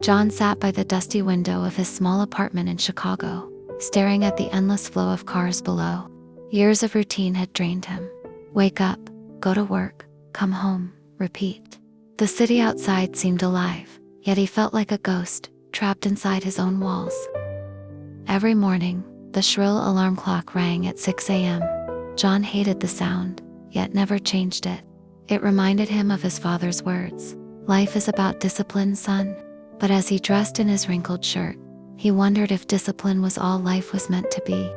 John sat by the dusty window of his small apartment in Chicago, staring at the endless flow of cars below. Years of routine had drained him. Wake up, go to work, come home, repeat. The city outside seemed alive, yet he felt like a ghost, trapped inside his own walls. Every morning, the shrill alarm clock rang at 6 a.m. John hated the sound, yet never changed it. It reminded him of his father's words, "Life is about discipline, son." But as he dressed in his wrinkled shirt, he wondered if discipline was all life was meant to be.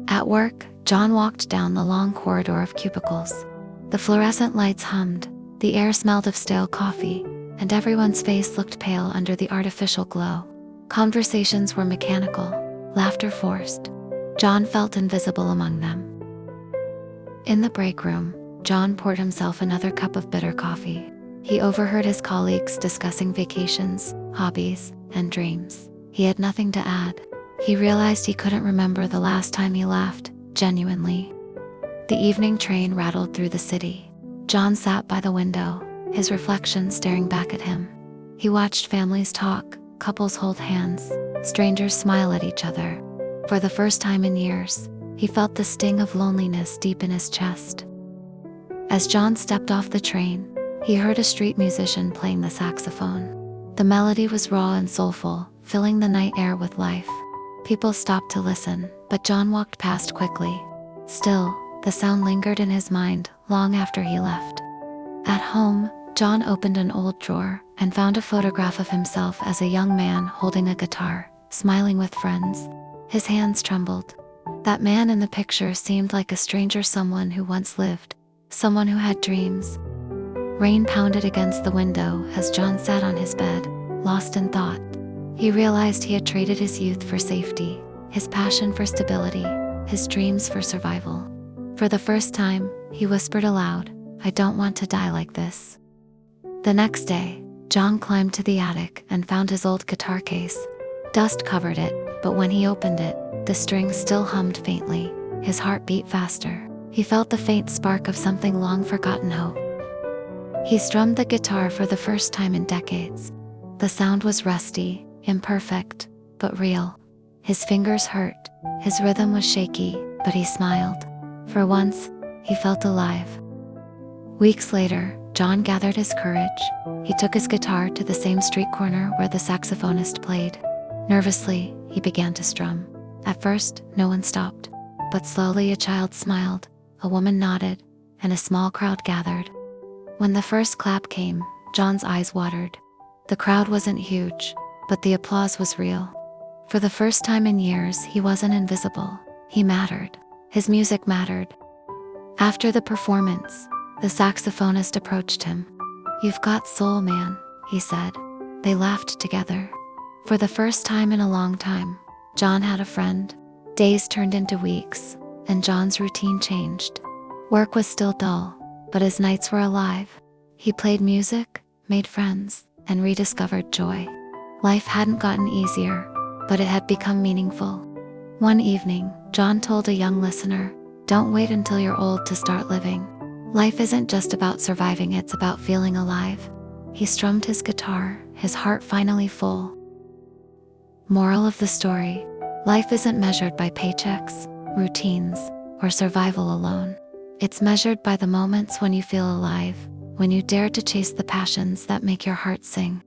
At work, John walked down the long corridor of cubicles. The fluorescent lights hummed, the air smelled of stale coffee, and everyone's face looked pale under the artificial glow. Conversations were mechanical, laughter forced. John felt invisible among them. In the break room, John poured himself another cup of bitter coffee. He overheard his colleagues discussing vacations, hobbies, and dreams. He had nothing to add. He realized he couldn't remember the last time he laughed, genuinely. The evening train rattled through the city. John sat by the window, his reflection staring back at him. He watched families talk, couples hold hands, strangers smile at each other. For the first time in years, he felt the sting of loneliness deep in his chest. As John stepped off the train, he heard a street musician playing the saxophone. The melody was raw and soulful, filling the night air with life. People stopped to listen, but John walked past quickly. Still, the sound lingered in his mind long after he left. At home, John opened an old drawer and found a photograph of himself as a young man holding a guitar, smiling with friends. His hands trembled. That man in the picture seemed like a stranger, someone who once lived, someone who had dreams. Rain pounded against the window as John sat on his bed, lost in thought. He realized he had traded his youth for safety, his passion for stability, his dreams for survival. For the first time, he whispered aloud, "I don't want to die like this." The next day, John climbed to the attic and found his old guitar case. Dust covered it, but when he opened it, the strings still hummed faintly. His heart beat faster. He felt the faint spark of something long forgotten hope. He strummed the guitar for the first time in decades. The sound was rusty, imperfect, but real. His fingers hurt, his rhythm was shaky, but he smiled. For once, he felt alive. Weeks later, John gathered his courage. He took his guitar to the same street corner where the saxophonist played. Nervously, he began to strum. At first, no one stopped, but slowly a child smiled, a woman nodded, and a small crowd gathered. When the first clap came, John's eyes watered. The crowd wasn't huge, but the applause was real. For the first time in years, he wasn't invisible. He mattered. His music mattered. After the performance, the saxophonist approached him. "You've got soul, man," he said. They laughed together. For the first time in a long time, John had a friend. Days turned into weeks, and John's routine changed. Work was still dull, but his nights were alive. He played music, made friends, and rediscovered joy. Life hadn't gotten easier, but it had become meaningful. One evening, John told a young listener, "Don't wait until you're old to start living. Life isn't just about surviving, it's about feeling alive." He strummed his guitar, his heart finally full. Moral of the story: life isn't measured by paychecks, routines, or survival alone. It's measured by the moments when you feel alive, when you dare to chase the passions that make your heart sing.